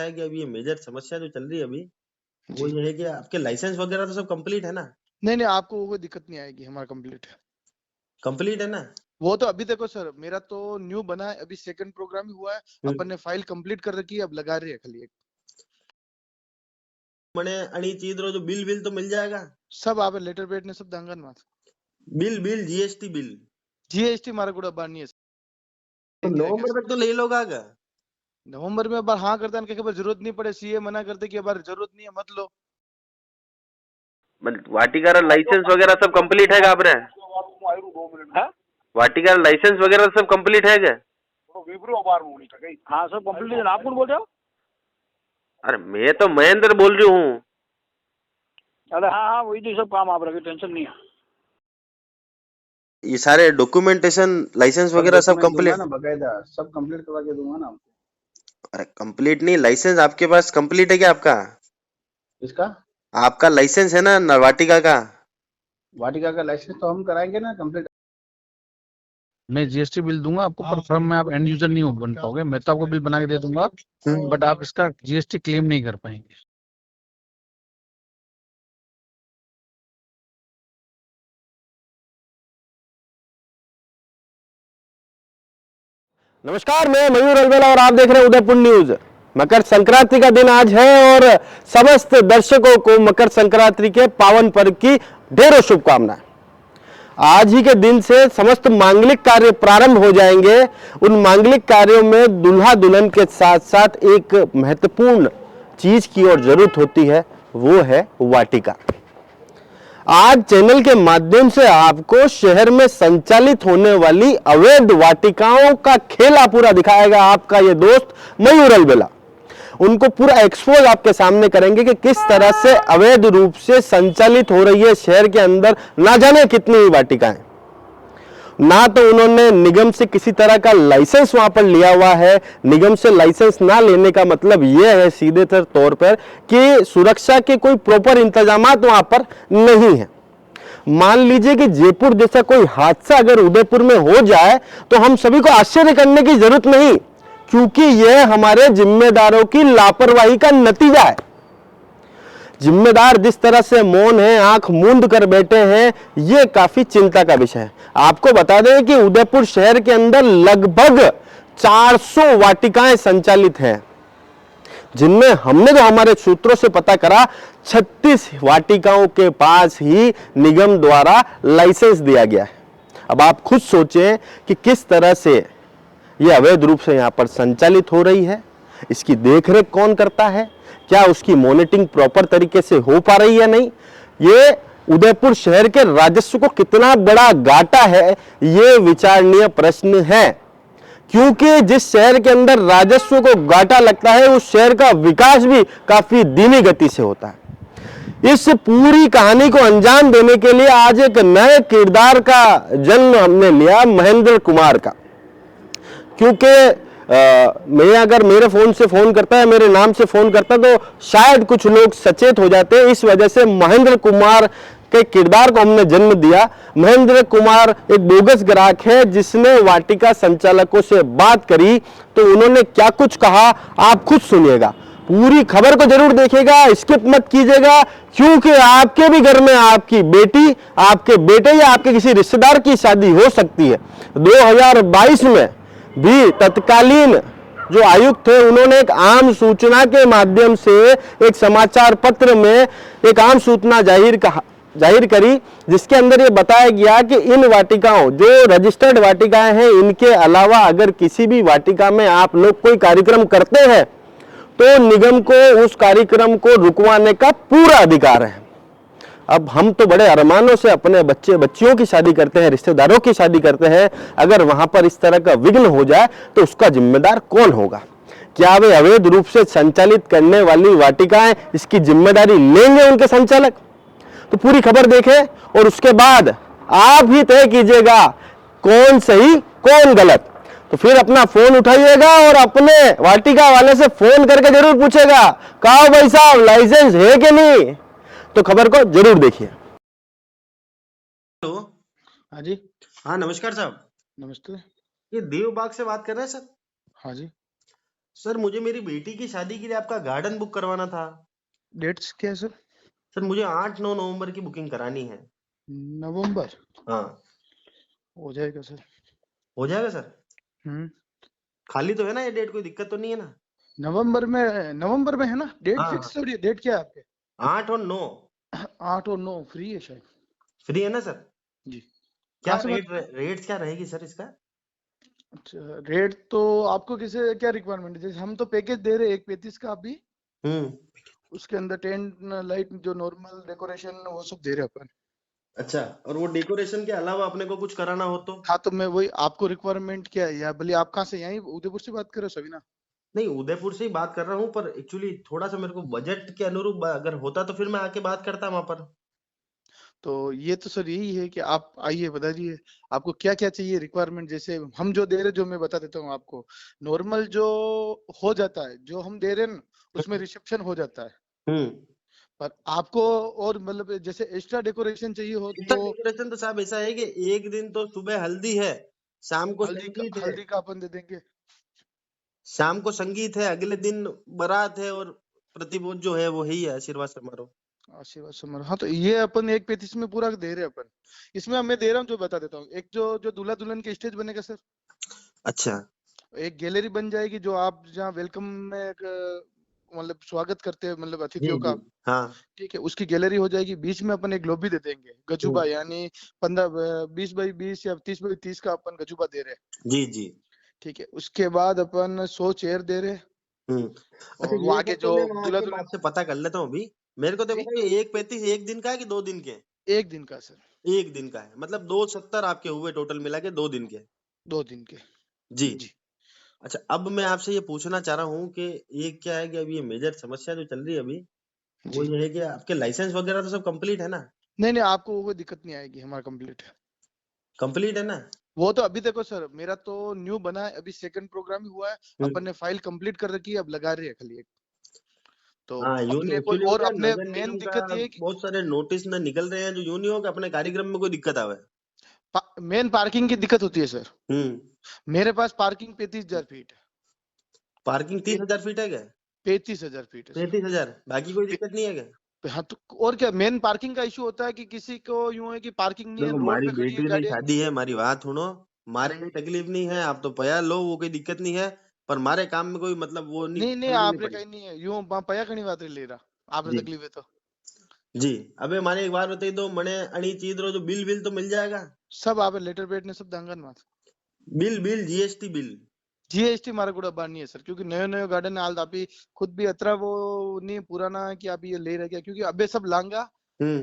है कि अभी ये मेजर समस्या जो चल रही है अभी, वो जी। ये है कि आपके लाइसेंस वगैरह तो सब कंप्लीट है ना? नहीं, आपको वो कोई दिक्कत नहीं आएगी, हमारा कंप्लीट है। कंप्लीट है ना? वो तो अभी देखो सर, मेरा तो न्यू बना है, अभी सेकंड प्रोग्राम ही हुआ है। अपन ने फाइल कंप्लीट कर रखी है, अब लगा रही है खाली एक। मने आणि चीज रो जो बिल बिल तो मिल जाएगा? सब आप लेटर पेड ने सब दांगन मात बिल जीएसटी बिल जीएसटी मारा गुड़ा बानी है तो नवंबर तक तो ले लोग आगा। नवंबर में। अब हाँ करता है कि जरूरत नहीं पड़े, सीए मना करते कि अब जरूरत नहीं है, मत लो। वाटिका लाइसेंस वगैरह सब कंप्लीट है आपने? वाटिका लाइसेंस वगैरह सब कंप्लीट है क्या? हाँ सब कंप्लीट है। आप कौन बोल रहे हो? अरे मैं तो महेंद्र बोल रही हूँ। अरे हाँ हाँ वही तो सब काम आप रखे, टेंशन नहीं है। ये सारे डॉक्यूमेंटेशन लाइसेंस वगैरह सब कंप्लीट ना, बकायदा सब कंप्लीट करवा के दूंगा ना आपको। अरे कंप्लीट नहीं, लाइसेंस आपके पास कंप्लीट है क्या आपका? इसका आपका लाइसेंस है ना वाटिका का? वाटिका का लाइसेंस तो हम कराएंगे ना कंप्लीट। मैं जीएसटी बिल दूंगा आपको, पर फर्म में आप एंड यूजर नहीं हो बन पाओगे। मैं तो आपको बिल बना के दे दूंगा, बट आप इसका जीएसटी क्लेम नहीं कर पाएंगे। नमस्कार, मैं मयूर अलवेला और आप देख रहे हैं उदयपुर न्यूज। मकर संक्रांति का दिन आज है और समस्त दर्शकों को मकर संक्रांति के पावन पर्व की ढेरों शुभकामनाएं। आज ही के दिन से समस्त मांगलिक कार्य प्रारंभ हो जाएंगे। उन मांगलिक कार्यों में दूल्हा दुल्हन के साथ साथ एक महत्वपूर्ण चीज की और जरूरत होती है, वो है वाटिका। आज चैनल के माध्यम से आपको शहर में संचालित होने वाली अवैध वाटिकाओं का खेला पूरा दिखाएगा आपका ये दोस्त मयूर अलवेला। उनको पूरा एक्सपोज आपके सामने करेंगे कि किस तरह से अवैध रूप से संचालित हो रही है शहर के अंदर ना जाने कितनी वाटिकाएं। ना तो उन्होंने निगम से किसी तरह का लाइसेंस वहां पर लिया हुआ है। निगम से लाइसेंस ना लेने का मतलब यह है सीधे तौर पर कि सुरक्षा के कोई प्रॉपर इंतजामात वहां पर नहीं है। मान लीजिए कि जयपुर जैसा कोई हादसा अगर उदयपुर में हो जाए तो हम सभी को आश्चर्य करने की जरूरत नहीं, क्योंकि यह हमारे जिम्मेदारों की लापरवाही का नतीजा है। जिम्मेदार जिस तरह से मौन है, आंख मूंद कर बैठे हैं, यह काफी चिंता का विषय है। आपको बता दें कि उदयपुर शहर के अंदर लगभग 400 वाटिकाएं संचालित हैं, जिनमें हमने जो हमारे सूत्रों से पता करा 36 वाटिकाओं के पास ही निगम द्वारा लाइसेंस दिया गया है। अब आप खुद सोचें कि किस तरह से यह अवैध रूप से यहां पर संचालित हो रही है। इसकी देखरेख कौन करता है? क्या उसकी मॉनिटरिंग प्रॉपर तरीके से हो पा रही है? नहीं। ये उदयपुर शहर के राजस्व को कितना बड़ा घाटा है, ये विचारणीय प्रश्न है, क्योंकि जिस शहर के अंदर राजस्व को घाटा लगता है उस शहर का विकास भी काफी धीमी गति से होता है। इस पूरी कहानी को अंजाम देने के लिए आज एक नए किरदार का जन्म हमने लिया, महेंद्र कुमार का। क्योंकि मैं अगर मेरे फोन से फोन करता है, मेरे नाम से फोन करता तो शायद कुछ लोग सचेत हो जाते। इस वजह से महेंद्र कुमार के किरदार को हमने जन्म दिया। महेंद्र कुमार एक बोगस ग्राहक है जिसने वाटिका संचालकों से बात करी, तो उन्होंने क्या कुछ कहा आप खुद सुनिएगा। पूरी खबर को जरूर देखिएगा, स्किप मत कीजिएगा, क्योंकि आपके भी घर में आपकी बेटी, आपके बेटे या आपके किसी रिश्तेदार की शादी हो सकती है। 2022 में भी तत्कालीन जो आयुक्त थे उन्होंने एक आम सूचना के माध्यम से एक समाचार पत्र में एक आम सूचना जाहिर करी, जिसके अंदर ये बताया गया कि इन वाटिकाओं जो रजिस्टर्ड वाटिकाएं हैं, इनके अलावा अगर किसी भी वाटिका में आप लोग कोई कार्यक्रम करते हैं तो निगम को उस कार्यक्रम को रुकवाने का पूरा अधिकार है। अब हम तो बड़े अरमानों से अपने बच्चे बच्चियों की शादी करते हैं, रिश्तेदारों की शादी करते हैं। अगर वहां पर इस तरह का विघ्न हो जाए तो उसका जिम्मेदार कौन होगा? क्या वे अवैध रूप से संचालित करने वाली वाटिकाएं इसकी जिम्मेदारी लेंगे उनके संचालक? तो पूरी खबर देखें और उसके बाद आप ही तय कीजिएगा कौन सही कौन गलत। तो फिर अपना फोन उठाइएगा और अपने वाटिका वाले से फोन करके जरूर पूछेगा, कहो भाई साहब लाइसेंस है कि नहीं। तो खबर को जरूर देखिए। हेलो। हाँ जी। हाँ नमस्कार साहब। नमस्ते। ये देवबाग से बात कर रहे हैं सर? हाँ जी। सर मुझे मेरी बेटी की शादी के लिए आपका गार्डन बुक करवाना था। डेट्स क्या है सर? सर मुझे 8-9 नवंबर की बुकिंग करानी है। नवंबर हाँ, हो जाएगा सर। हो जाएगा सर? हम्म खाली तो है ना ये डेट, कोई दिक्कत तो नहीं है ना? नवंबर में है ना डेट हाँ हाँ, फिक्स थोड़ी है। डेट क्या है आपके? 8 और 9 8 और 9 फ्री है शायद। फ्री है ना सर? जी। क्या कहाँ से बात? रेट क्या रहेगी सर इसका? अच्छा, रेट तो आपको किसे क्या रिक्वायरमेंट है? जैसे हम तो पैकेज दे रहे हैं 1:35 का अभी, हम्म। उसके अंदर टेंट लाइट जो नॉर्मल डेकोरेशन वो सब दे रहे हैं अपन। अच्छा, और वो डेकोरेशन के अलावा अपने को कुछ कराना हो तो? हाँ तो मैं वही, आपको रिक्वायरमेंट क्या है, या भले आप कहाँ से, यहीं उदयपुर से बात कर रहे हो सभी ना? नहीं, उदयपुर से ही बात कर रहा हूँ, पर एक्चुअली थोड़ा सा मेरे को बजट के अनुरूप अगर होता तो फिर मैं आके बात करता वहां पर। तो ये तो सर यही है कि आप आइए, बताइए आपको क्या क्या चाहिए रिक्वायरमेंट। जैसे हम जो दे रहे, जो मैं बता देता हूँ आपको, नॉर्मल जो हो जाता है जो हम दे रहे हैं ना, उसमें रिसेप्शन हो जाता है। हम्म। पर आपको और मतलब जैसे एक्स्ट्रा डेकोरेशन चाहिए हो इतना तो डेकोरेशन तो साहब ऐसा है कि एक दिन तो सुबह हल्दी है, शाम को संगीत है, हल्दी का अपन दे देंगे। शाम को संगीत है, अगले दिन बारात है, और प्रतिभोज जो है वो ही है, आशीर्वाद समारोह। आशीर्वाद समारोह, हाँ तो ये अपन 1:35 में पूरा दे रहे हैं अपन। इसमें मैं दे रहा हूँ, जो बता देता हूँ, एक जो जो दूल्हा दुल्हन के स्टेज बनेगा सर, अच्छा। एक गैलरी बन जाएगी जो आप जहाँ वेलकम में एक मतलब स्वागत करते हैं मतलब जी अतिथियों जी। का। हाँ। ठीक है, उसकी गैलरी हो जाएगी। बीच में अपन एक लॉबी दे देंगे गजुबा, हम्म। यानी 20x20 या 30x30 का अपन गजुबा दे रहे हैं। जी जी। ठीक है, उसके बाद अपन 100 चेयर दे रहे हैं। हम्म। अच्छा, और वो ये आगे सब तो जो मैं वहां दूल्हा आके दुल्हन, आपसे पता कर लेता हूँ अभी। मेरे को तो जी बताइए, 1:35 एक दिन का है कि 2 दिन के? 1 दिन का सर। एक दिन का है, मतलब 270 आपके हुए टोटल मिला के 2 दिन के। 2 दिन के। जी। जी अच्छा, अब मैं आपसे ये पूछना चाह रहा हूँ कि ये क्या है कि अभी ये मेजर समस्या जो चल रही है अभी, वो जी। ये है कि आपके लाइसेंस वगैरह तो सब कंप्लीट है ना? नहीं नहीं, आपको कोई दिक्कत नहीं आएगी, हमारा कंप्लीट है। कंप्लीट है ना? वो तो अभी देखो सर, मेरा तो न्यू बना है, अभी सेकंड प्रोग्राम ही हुआ है। अपन हम्म। ने फाइल कंप्लीट कर रखी है, अब लगा रहे हैं खाली एक। तो हाँ, यूं नहीं, अपने कोई एक्चुअली वो और, क्या है, अपने नगर मेन निगम का दिक्कत ये है कि बहुत सारे नोटिस ना निकल रहे हैं, जो यूं नहीं हो कि अपने कार्यक्रम में कोई दिक्कत आवे। मेन पार्किंग की दिक्कत होती है सर। हम्म। मेरे पास पार्किंग 35,000 फीट पार्किंग है। 30,000 फीट है क्या? 35,000 फीट है सर। 35,000, बाकी कोई पे- दिक्कत नहीं है क्या? हाँ तो और क्या, मेन पार्किंग का इशू होता है कि किसी को यूं है कि पार्किंग नहीं है, देखो, रोड मारी पे खड़ी है बेटी री गाड़ियां। शादी है, मारी बात सुनो। मारे कोई तकलीफ नहीं है, आप तो पया लो, वो कोई दिक्कत नहीं है। पर मारे काम में कोई मतलब वो नहीं, नहीं नहीं, तंगी नहीं आपने पड़ी। कहीं नहीं है, यूं पया खड़ी बात ले रहा, आपने जी तकलीफ है तो। जी। अबे माने एक बात बताई दो, मने अणी चीज रो जो बिल बिल तो मिल जाएगा? सब आप लेटर पेड ने सब दांगन मात। Bill bill GST bill? GST मारा गुड़ा बार नहीं है सर, क्योंकि नयो नयो गार्डन हाल आप ही खुद भी अतरा वो नहीं पुराना है कि आप ये ले रहे क्या, क्योंकि अबे सब लांगा। हम्म।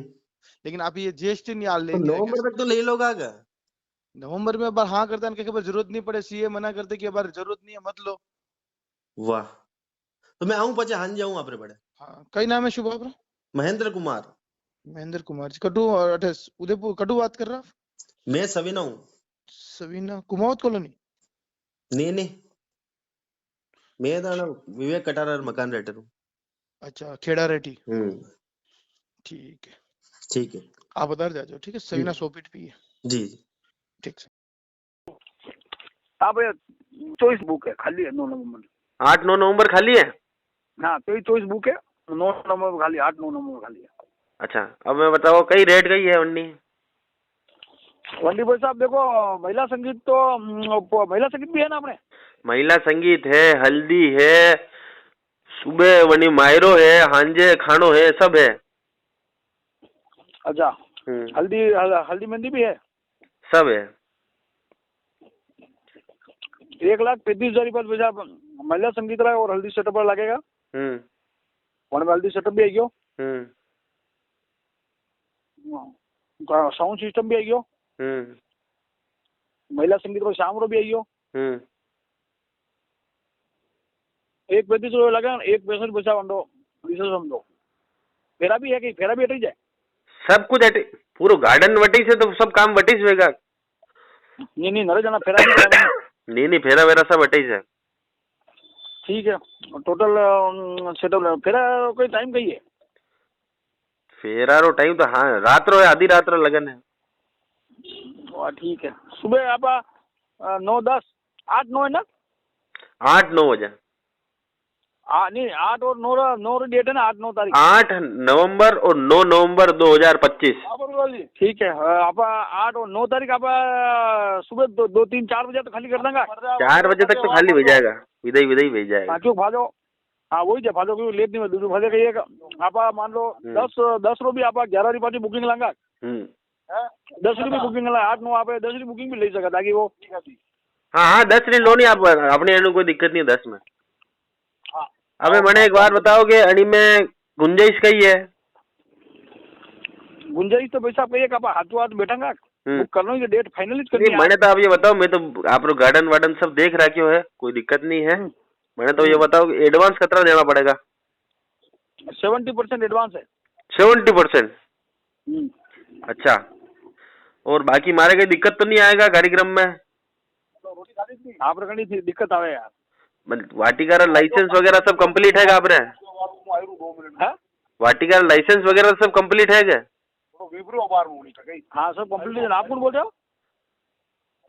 लेकिन आप ये जीएसटी नहीं हाल तो लेंगे है क्या नवंबर सर? तक तो ले लोगा क्या? नवंबर में अब हाँ करता है कि जरूरत नहीं पड़े, सीए मना करते कि अब जरूरत नहीं है मत लो। वाह। तो मैं आऊं पचे हान जाऊं आपरे बड़े? हाँ, कई नाम है शुभ आपका? महेंद्र कुमार। महेंद्र कुमार जी, कटु और उदयपुर कटु बात कर रहा आप? मैं सविना हूँ। सवीना कुमावत कॉलोनी। नहीं नहीं, मैं तो ना विवेक कटारा मकान रेटर हूँ। अच्छा, खेड़ा रेटी। हम्म। ठीक है, ठीक है। आप उधर जाओ। ठीक है, सवीना 100 फीट भी है। जी। ठीक सर। हाँ भैया, 24 बुक है, खाली है 9 नवंबर। 8-9 नवंबर खाली है? हाँ, 24 बुक है, 9 नवंबर खाली, 8-9 नवंबर खाली है। अच्छा, अब मैं बताओ कई रेट कई है वन्नी? वंडी भाई साहब देखो, महिला संगीत तो महिला संगीत भी है ना अपने। महिला संगीत है, हल्दी है, सुबह वनी मायरो है, हांजे खानो है, सब है। अच्छा, हल्दी हल्दी मेहंदी भी है। सब है। 1,35,000 रुपये पैसा महिला संगीत रहा और हल्दी सेटअप लगेगा। वन में हल्दी सेटअप भी आई गयो, साउंड सिस्टम भी आई गयो, महिला संगीत को शाम रो भी आई गयो। 1,35 लगा, 1,65 पैसा वंडो समझो। फेरा भी है कि फेरा भी हटी जाए? सब कुछ हटे, पूरा गार्डन वटी से तो सब काम वटी से होगा। नहीं नहीं, नरे जना फेरा नहीं करावे। नहीं नहीं, फेरा वेरा सब वटी से। ठीक है, टोटल सेटअप फेरा कोई टाइम कही है? फेरा रो टाइम तो हाँ रात रो है, आधी रात रो लगन है। ठीक है, सुबह आप 9, 10, 8, 9 है ना? 8-9 बजे। नहीं 8 और 9 डेट है ना, 8-9 तारीख। 8 नवंबर और 9 नवंबर 2025। ठीक है, आप 8 और 9 तारीख आप सुबह 2-3-4 बजे तो खाली कर देंगे। 4 बजे तक तो खाली हो जाएगा, विदाई भेज जाएगा। हाँ, क्यों भाजो, हाँ वही है भाजो, क्यों लेट नहीं हुआ, दूसरे भाजे कहिएगा आप मान लो 10 रो भी आप 11 री पार्टी बुकिंग लांगा, 10 री भी बुकिंग ला, 8-9 आप 10 री बुकिंग भी ले सकता ताकि वो। हाँ 10 री लो नहीं आप, अपने एनु कोई दिक्कत नहीं 10 में। अबे मैंने एक बार बताओगे अड़ी में गुंजाइश कही है? गुंजाइश तो पैसा पे आप हाथों हाथ बैठांगा, बुक करना ही, डेट फाइनल करनी नहीं, है। मैंने तो आप ये बताओ, मैं तो आप लोग गार्डन वार्डन सब देख रखे है, कोई दिक्कत नहीं है। मैंने तो ये बताओ एडवांस कितना देना पड़ेगा? 70% एडवांस है। 70%? अच्छा, और बाकी मारे कोई दिक्कत तो नहीं आएगा कार्यक्रम में? आप रखनी थी दिक्कत आवे यार। वाटिका लाइसेंस वगैरह सब कंप्लीट है क्या आपने? वाटिका लाइसेंस वगैरह सब कंप्लीट है क्या? हाँ सब कंप्लीट है। आप कौन बोल रहे हो?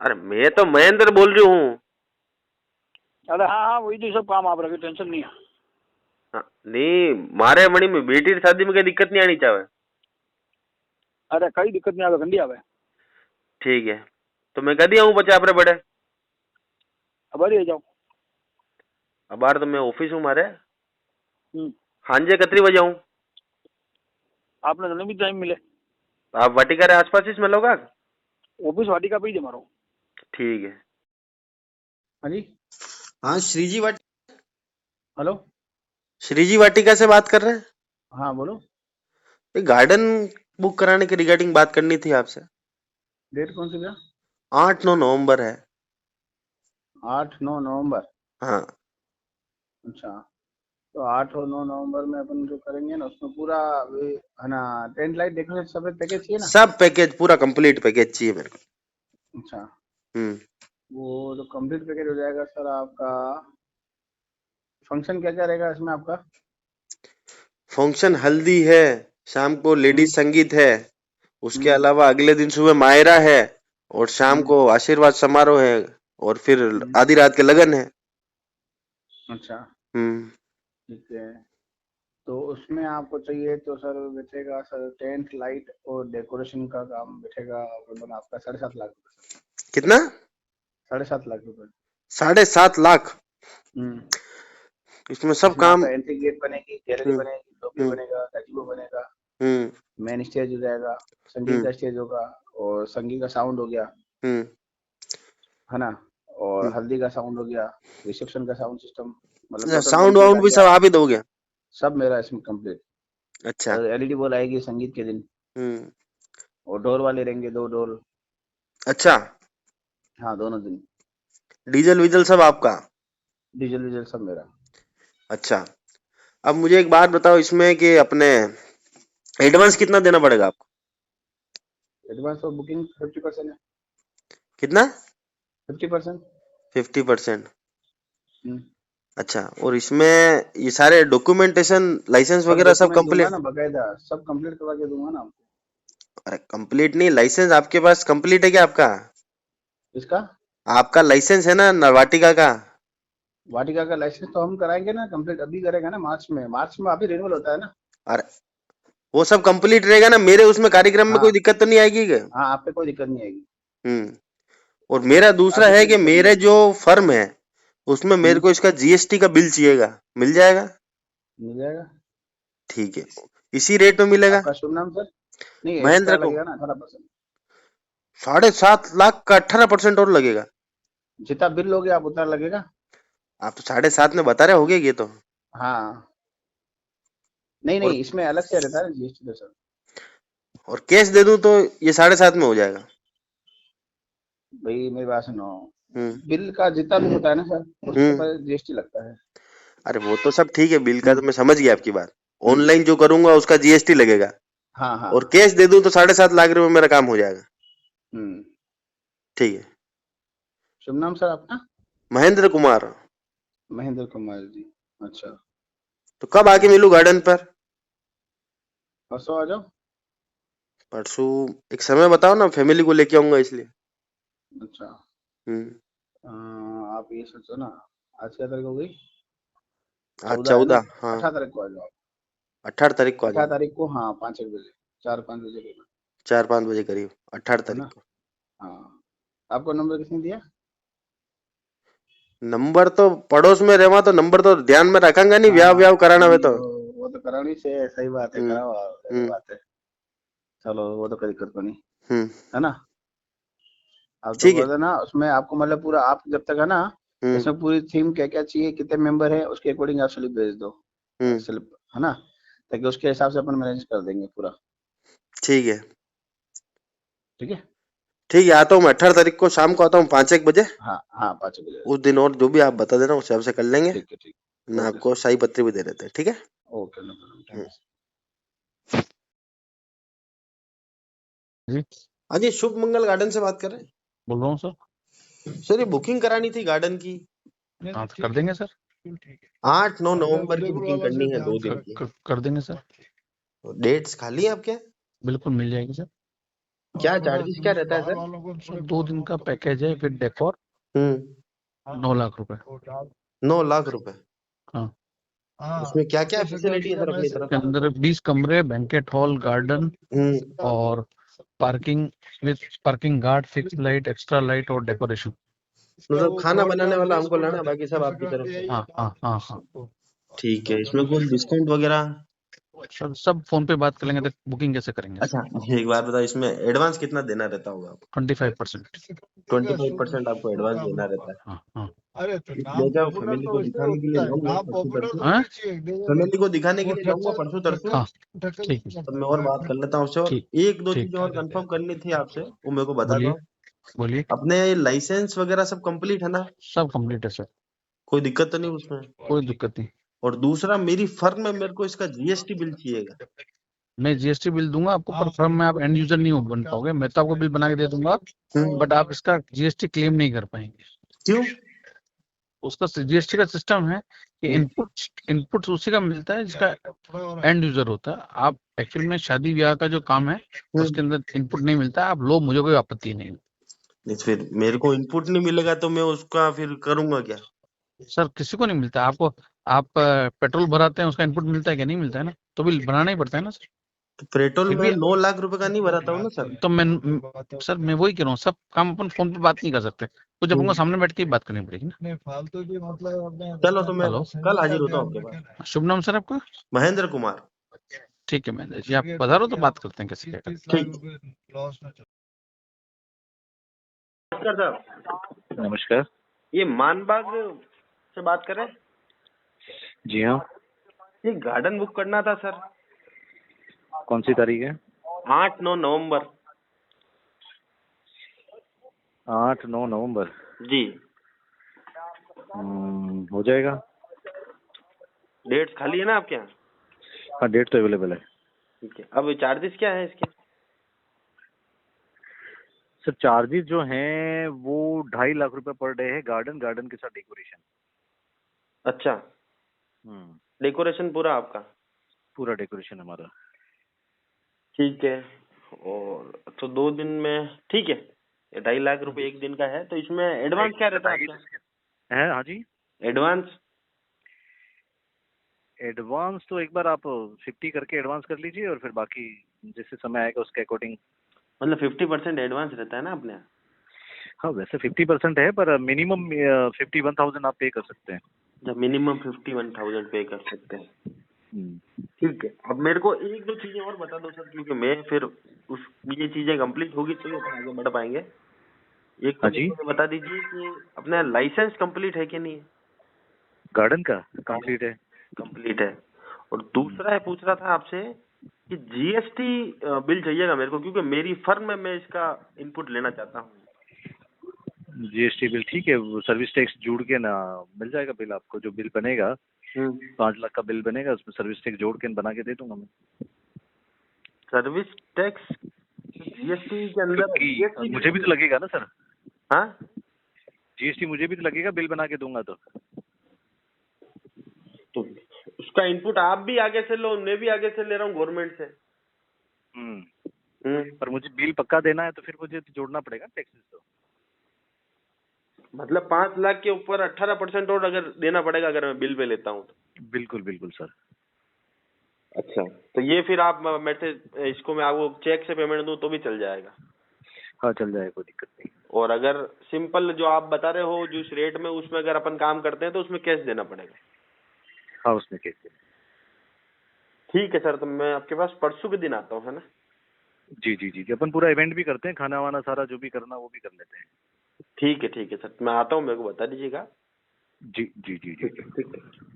अरे मैं तो महेंद्र बोल रही हूँ। अरे हाँ वही तो सब काम आप रखे, टेंशन नहीं है। हाँ, नहीं मारे मणि में बेटी की शादी में कोई दिक्कत नहीं आनी चाहिए। अरे कई दिक्कत नहीं आवे, गंडी आवे। ठीक है, तो मैं कदी आऊँ बच्चा आपरे बड़े? अब आ जाओ। अब बार तो मैं ऑफिस हूँ मारे। हाँ जी, कितनी बजे आऊँ? आपने जने भी टाइम मिले। आप वाटिका रे आसपास ही मिलोगा? ऑफिस वाटिका पे ही जमारो। ठीक है। हाँ जी, हाँ श्रीजी वाटिका, हेलो, श्रीजी वाटिका से बात कर रहे हैं? हाँ बोलो। ये गार्डन बुक कराने के रिगार्डिंग बात करनी थी आपसे। डेट कौन सी भैया? 8-9 नवंबर है। 8-9 नवंबर। हाँ अच्छा, तो 8 और 9 नवंबर में अपन जो करेंगे ना, उसमें पूरा है ना, टेंट लाइट डेकोरेशन सब पैकेज चाहिए ना? सब पैकेज, पूरा कंप्लीट पैकेज चाहिए मेरे को। अच्छा, हम्म। वो तो कंप्लीट पैकेज हो जाएगा सर आपका। फंक्शन क्या क्या रहेगा इसमें आपका? फंक्शन हल्दी है, शाम को लेडीज संगीत है, उसके अलावा अगले दिन सुबह मायरा है, और शाम को आशीर्वाद समारोह है, और फिर आधी रात के लगन है। अच्छा हम्म। ठीक है, तो उसमें आपको चाहिए तो सर बैठेगा सर टेंट लाइट और डेकोरेशन का काम बैठेगा मतलब आपका 7.5 लाख रुपए। कितना? 7.5 लाख रुपए। 7.5 लाख? इसमें सब काम? एंट्री गेट बनेगी, गैलरी बनेगी, लॉबी बनेगा, गज़ीबो बनेगा, मेन स्टेज हो जाएगा, संगीत का स्टेज होगा, और संगीत का साउंड हो गया, है ना, और हल्दी का साउंड हो गया, रिसेप्शन का साउंड सिस्टम, मतलब साउंड वाउंड भी सब आप ही दोगे? सब मेरा इसमें कंप्लीट। अच्छा। एलईडी बॉल आएगी संगीत के दिन, और डोर वाले रहेंगे 2 डोर। अच्छा, हाँ दोनों दिन। डीजल वीजल सब आपका? डीजल वीजल सब मेरा। अच्छा, अब मुझे एक बात बताओ इसमें कि अपने एडवांस कितना देना पड़ेगा आपको? एडवांस तो बुकिंग 50% है। कितना? 50%। 50%। अच्छा, और इसमें ये सारे डॉक्यूमेंटेशन, लाइसेंस वगैरह सब कंप्लीट? ना बकायदा सब कंप्लीट करवा के दूंगा ना आपको। अरे कंप्लीट नहीं, लाइसेंस आपके पास कंप्लीट है क्या आपका? इसका? आपका लाइसेंस है ना वाटिका का? वाटिका का लाइसेंस तो हम कराएंगे ना कंप्लीट, अभी करेगा ना मार्च में अभी रिन्यूअल होता है ना। अरे वो सब कंप्लीट रहेगा ना, मेरे उसमें कार्यक्रम में कोई दिक्कत तो नहीं आएगी क्या? हाँ, आप पे कोई दिक्कत नहीं आएगी। और मेरा दूसरा है कि मेरे जो फर्म है उसमें मेरे को इसका जीएसटी का बिल चाहिएगा, मिल जाएगा? मिल जाएगा। ठीक है, इसी रेट में मिलेगा? आपका शुभ नाम सर? नहीं, महेंद्र को लगेगा ना 18%। 7.5 लाख का 18% और लगेगा? जितना बिल लोगे आप उतना लगेगा। आप तो 7.5 में बता रहे होगे ये तो। हाँ नहीं, इसमें अलग से रहता है जीएसटी तो सर। और कैश दे दूं तो ये 7.5 में हो जाएगा? भाई मेरी बात सुनो, बिल का जितना भी होता है ना सर, उसके पर जीएसटी लगता है। अरे वो तो सब ठीक है, बिल का तो मैं समझ गया आपकी बात। ऑनलाइन जो करूंगा उसका जीएसटी लगेगा। हाँ। और कैश दे दूं तो 7.5 लाख रुपए मेरा काम हो जाएगा। ठीक है। शुभ नाम सर आपका? महेंद्र कुमार। महेंद्र कुमार जी। अच्छा, तो कब आके मिलूं गार्डन पर? परसों आ जाओ। परसों? एक समय बताओ ना, फैमिली को लेके आऊंगा इसलिए। अच्छा आप ये सोचो ना, आज क्या तारीख हो गई? आज 14 है ना, 14, हाँ 18 तारीख को आ जाओ। 18 तारीख को आ 18 जाऊँ, तारीख को, हाँ 5-1 बजे, 4-5 बजे के, 4-5 बजे करीब, 18 है तारीख ना। को। हाँ, आपको नंबर किसने दिया? नंबर तो पड़ोस में रहवा तो नंबर तो ध्यान में रखेंगे नहीं, ब्याह हाँ, व्याह कराना हुए तो। वो तो करानी से, सही बात है, हम्म कराओ आप, सही हम्म बात है। चलो वो तो कोई दिक्कत तो नहीं, हम्म है ना। आप तो ठीक है। बोल देना उसमें, आपको मतलब पूरा, आप जब तक है ना, हम्म इसमें पूरी थीम क्या क्या चाहिए, कितने मेंबर है, उसके अकॉर्डिंग आप स्लिप भेज दो, हम्म स्लिप, है ना, ताकि उसके हिसाब से अपन मैनेज कर देंगे पूरा। ठीक है। ठीक है। ठीक है, आता हूँ मैं 18 तारीख को शाम को आता हूँ 5-1 बजे। हाँ हाँ, 5 बजे। उस दिन और जो भी आप बता देना उस हिसाब से कर लेंगे। ठीक है, ठीक। मैं ओके आपको सर। शाही पत्री भी दे देते हैं, ठीक है। Okay, no problem, thank hmm. You. जी, हाँ जी, शुभ मंगल गार्डन से बात कर रहे बोल रहा हूँ सर। हैं सर, ये बुकिंग करानी थी गार्डन की। हाँ, तो कर देंगे सर। 8-9 नवंबर की बुकिंग करनी है, 2 दिन की। कर देंगे सर, डेट्स खाली है आपके? बिल्कुल मिल जाएगी सर। क्या चार्जेस क्या रहता है सर? सर 2 दिन का पैकेज है विद डेकोर, हम्म 9 लाख रुपए। 9 लाख रुपए। हाँ, उसमें क्या क्या फैसिलिटी है सर अपनी तरफ के से? अंदर 20 कमरे, बैंकेट हॉल, गार्डन हम्म और parking with parking guard, fix light, extra light और डेकोरेशन। मतलब खाना बनाने वाला हमको लाना है, बाकी सब आपकी तरफ से? हाँ हाँ हाँ हाँ। ठीक है, इसमें कोई डिस्काउंट वगैरह? सर सब फोन पे बात कर लेंगे तो बुकिंग कैसे करेंगे अच्छा, एक बात बताओ, इसमें एडवांस कितना देना रहता होगा आपको? 25%। 25% आपको एडवांस देना रहता है। हाँ हाँ मैं क्या फैमिली को दिखाने के लिए जाऊंगा परसों तरसों, हाँ फैमिली को दिखाने के लिए जाऊंगा परसों तरसों। हाँ, ठीक है तब मैं और बात कर लेता हूँ उससे, और ठीक एक दो ठीक। चीजें और कंफर्म करनी थी आपसे, वो मेरे को बता बोलिए दो। बोलिए। अपने लाइसेंस वगैरह सब कंप्लीट है ना? सब कंप्लीट है सर, कोई दिक्कत तो नहीं उसमें? कोई दिक्कत नहीं। और दूसरा, मेरी फर्म में मेरे को इसका जीएसटी बिल चाहिएगा। मैं जीएसटी बिल दूंगा आपको, पर फर्म में आप एंड यूजर नहीं बन पाओगे। मैं तो आपको बिल बना के दे दूंगा, बट आप इसका जीएसटी क्लेम नहीं कर पाएंगे। क्यों? उसका जीएसटी का सिस्टम है कि इनपुट उसी का मिलता है जिसका एंड यूजर होता है। आप एक्चुअल में शादी ब्याह का जो काम है उसके अंदर इनपुट नहीं मिलता है। आप लो, मुझे कोई आपत्ति नहीं। नहीं, फिर मेरे को इनपुट नहीं मिलेगा तो मैं उसका फिर करूंगा क्या? सर किसी को नहीं मिलता। आपको, आप पेट्रोल भराते हैं, उसका इनपुट मिलता है क्या? नहीं मिलता है ना, तो बिल बनाना ही पड़ता है ना सर। तो पेट्रोल फिर में भी 9 लाख रुपए का नहीं भराता हूँ ना सर। तो सर मैं वही कह रहा हूँ, सब काम अपन फोन पे बात नहीं कर सकते, कुछ अपन को सामने बैठ के ही बात करनी पड़ेगी ना। चलो, तो मैं हेलो, कल हाजिर होता हूँ आपके पास। शुभ नाम सर आपका? महेंद्र कुमार। ठीक है महेंद्र जी, आप पधारो तो बात करते हैं कैसे क्या करते ठीक। नमस्कार साहब। नमस्कार। ये मानबाग से बात कर रहे हैं? जी हाँ, ये गार्डन बुक करना था सर। कौन सी तारीख है? 8-9 नवंबर। 8-9 नवंबर। जी। हो जाएगा। डेट्स खाली है ना आपके यहाँ? हाँ, डेट तो अवेलेबल है। ठीक है, अब चार्जेस क्या है इसके? सर चार्जेस जो हैं वो 2.5 लाख रुपए पर डे है, गार्डन के साथ डेकोरेशन। अच्छा, डेकोरेशन पूरा आपका? पूरा डेकोरेशन हमारा। ठीक है। और तो 2 दिन में ठीक है, 2.5 लाख रुपए एक दिन का है, तो इसमें एडवांस क्या रहता है आपका? है हाँ जी। एडवांस तो एक बार आप 50 करके एडवांस कर लीजिए, और फिर बाकी जैसे समय आएगा उसके अकॉर्डिंग। मतलब 50% एडवांस रहता है ना अपने यहाँ? हाँ, वैसे 50% है, पर मिनिमम 51,000 आप पे कर सकते हैं। जब मिनिमम 51,000 पे कर सकते हैं। ठीक है, अब मेरे को एक दो चीजें और बता दो सर, क्योंकि मैं फिर उस ये चीजें कंप्लीट होगी तो ही आगे बढ़ पाएंगे। एक तो हाँ जी। मुझे बता दीजिए कि अपना लाइसेंस कंप्लीट है कि नहीं है? गार्डन का कंप्लीट है। कंप्लीट है। और दूसरा है, पूछ रहा था आपसे कि जीएसटी बिल चाहिएगा मेरे को, क्योंकि मेरी फर्म में मैं इसका इनपुट लेना चाहता हूँ। जीएसटी बिल ठीक है, वो सर्विस टैक्स जोड़ के ना मिल जाएगा बिल आपको। जो बिल बनेगा 5 लाख का बिल बनेगा, उसमें सर्विस टैक्स जोड़ के बना के दे दूंगा मैं। सर्विस टैक्स जीएसटी के अंदर? क्योंकि मुझे भी तो लगेगा ना सर। हाँ, जीएसटी मुझे भी तो लगेगा, बिल बना के दूंगा तो उसका इनपुट आप भी आगे से लो, मैं भी आगे से ले रहा हूँ गवर्नमेंट से। पर मुझे बिल पक्का देना है, तो फिर मुझे तो जोड़ना पड़ेगा टैक्सेस तो। मतलब 5 लाख के ऊपर 18% और अगर देना पड़ेगा अगर मैं बिल पे लेता हूँ तो? बिल्कुल बिल्कुल सर। अच्छा, तो ये फिर आप मैसेज इसको मैं आपको चेक से पेमेंट दूं तो भी चल जाएगा? हाँ चल जाएगा, कोई दिक्कत नहीं। और अगर सिंपल जो आप बता रहे हो जिस रेट में, उसमें अगर अपन काम करते हैं तो उसमें कैश देना पड़ेगा? हाँ उसमें कैश देना। ठीक है सर, तो मैं आपके पास परसों के दिन आता हूँ, है ना? जी जी जी, अपन पूरा इवेंट भी करते हैं, खाना वाना सारा जो भी करना वो भी कर लेते हैं। ठीक है सर, मैं आता हूँ, मेरे को बता दीजिएगा। जी जी जी जी। ठीक है।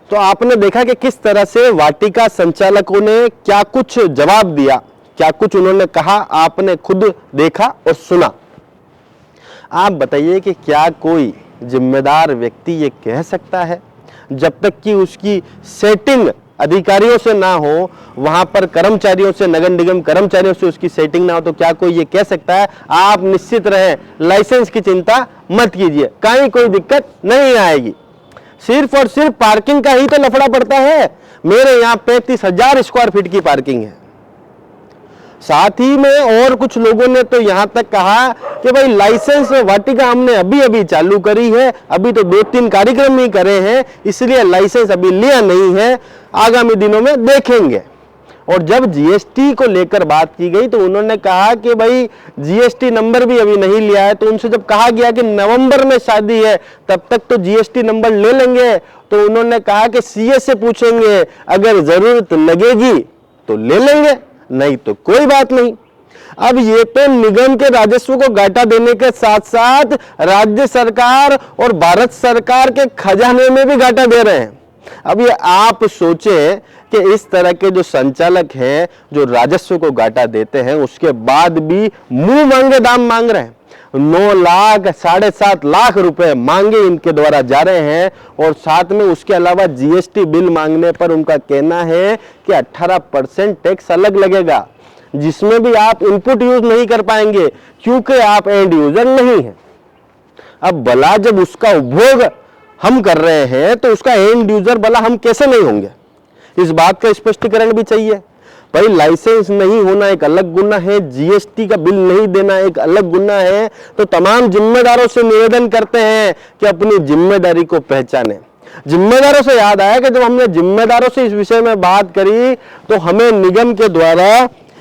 तो आपने देखा कि किस तरह से वाटिका संचालकों ने क्या कुछ जवाब दिया, क्या कुछ उन्होंने कहा, आपने खुद देखा और सुना। आप बताइए कि क्या कोई जिम्मेदार व्यक्ति ये कह सकता है, जब तक कि उसकी सेटिंग अधिकारियों से ना हो, वहां पर कर्मचारियों से, नगर निगम कर्मचारियों से उसकी सेटिंग ना हो, तो क्या कोई ये कह सकता है आप निश्चित रहें, लाइसेंस की चिंता मत कीजिए, कहीं कोई दिक्कत नहीं आएगी? सिर्फ और सिर्फ पार्किंग का ही तो लफड़ा पड़ता है। मेरे यहाँ 35,000 स्क्वायर फीट की पार्किंग है। साथ ही में और कुछ लोगों ने तो यहां तक कहा कि भाई लाइसेंस वाटिका हमने अभी अभी चालू करी है, अभी तो 2-3 कार्यक्रम ही करे हैं, इसलिए लाइसेंस अभी लिया नहीं है, आगामी दिनों में देखेंगे। और जब जीएसटी को लेकर बात की गई तो उन्होंने कहा कि भाई जीएसटी नंबर भी अभी नहीं लिया है। तो उनसे जब कहा गया कि नवंबर में शादी है तब तक तो जीएसटी नंबर ले लेंगे, तो उन्होंने कहा कि सीए से पूछेंगे, अगर जरूरत लगेगी तो ले लेंगे, नहीं तो कोई बात नहीं। अब ये तो निगम के राजस्व को घाटा देने के साथ साथ राज्य सरकार और भारत सरकार के खजाने में भी घाटा दे रहे हैं। अब ये आप सोचें कि इस तरह के जो संचालक हैं जो राजस्व को घाटा देते हैं, उसके बाद भी मुंह मांगे दाम मांग रहे हैं। 9 लाख 7.5 लाख रुपए मांगे इनके द्वारा जा रहे हैं, और साथ में उसके अलावा जीएसटी बिल मांगने पर उनका कहना है कि 18% टैक्स अलग लगेगा, जिसमें भी आप इनपुट यूज नहीं कर पाएंगे क्योंकि आप एंड यूजर नहीं है। अब भला जब उसका उपभोग हम कर रहे हैं तो उसका एंड यूजर भला हम कैसे नहीं होंगे? इस बात का स्पष्टीकरण भी चाहिए। भाई लाइसेंस नहीं होना एक अलग गुना है, जीएसटी का बिल नहीं देना एक अलग गुना है। तो तमाम जिम्मेदारों से निवेदन करते हैं कि अपनी जिम्मेदारी को पहचाने। जिम्मेदारों से याद आया कि जब हमने जिम्मेदारों से इस विषय में बात करी तो हमें निगम के द्वारा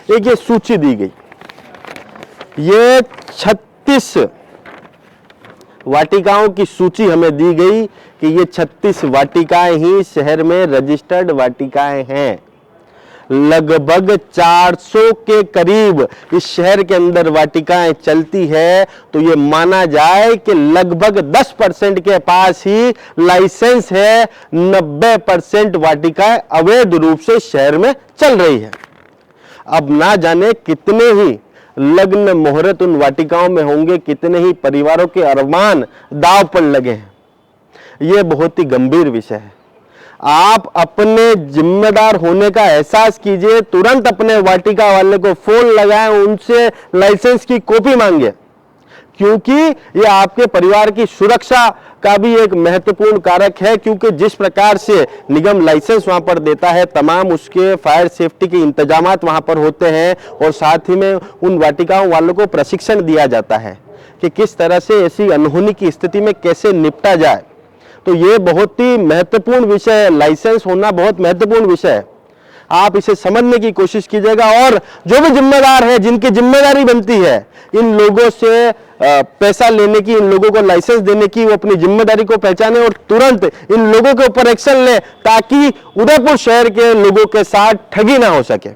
एक ये सूची दी गई। ये 36 वाटिकाओं की सूची हमें दी गई कि ये 36 वाटिकाएं ही शहर में रजिस्टर्ड वाटिकाएं हैं। लगभग 400 के करीब इस शहर के अंदर वाटिकाएं चलती है, तो ये माना जाए कि लगभग 10% के पास ही लाइसेंस है, 90% वाटिकाएं अवैध रूप से शहर में चल रही है। अब ना जाने कितने ही लग्न मुहूर्त उन वाटिकाओं में होंगे, कितने ही परिवारों के अरमान दांव पर लगे हैं। यह बहुत ही गंभीर विषय है। आप अपने जिम्मेदार होने का एहसास कीजिए, तुरंत अपने वाटिका वाले को फोन लगाएं, उनसे लाइसेंस की कॉपी मांगे, क्योंकि यह आपके परिवार की सुरक्षा का भी एक महत्वपूर्ण कारक है। क्योंकि जिस प्रकार से निगम लाइसेंस वहां पर देता है, तमाम उसके फायर सेफ्टी के इंतजामात वहां पर होते हैं, और साथ ही में उन वाटिकाओं वालों को प्रशिक्षण दिया जाता है कि किस तरह से ऐसी अनहोनी की स्थिति में कैसे निपटा जाए। तो ये बहुत ही महत्वपूर्ण विषय है, लाइसेंस होना बहुत महत्वपूर्ण विषय है। आप इसे समझने की कोशिश कीजिएगा, और जो भी जिम्मेदार है, जिनकी जिम्मेदारी बनती है इन लोगों से पैसा लेने की, इन लोगों को लाइसेंस देने की, वो अपनी जिम्मेदारी को पहचाने और तुरंत इन लोगों के ऊपर एक्शन ले, ताकि उदयपुर शहर के लोगों के साथ ठगी ना हो सके।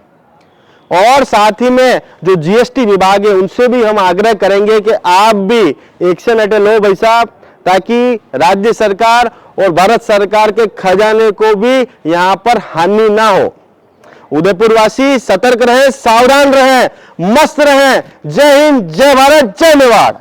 और साथ ही में जो जीएसटी विभाग है उनसे भी हम आग्रह करेंगे कि आप भी एक्शन एट लो भाई साहब, ताकि राज्य सरकार और भारत सरकार के खजाने को भी यहां पर हानि ना हो। उदयपुर वासी सतर्क रहें, सावधान रहें, मस्त रहें। जय हिंद, जय भारत, जय मेवाड़।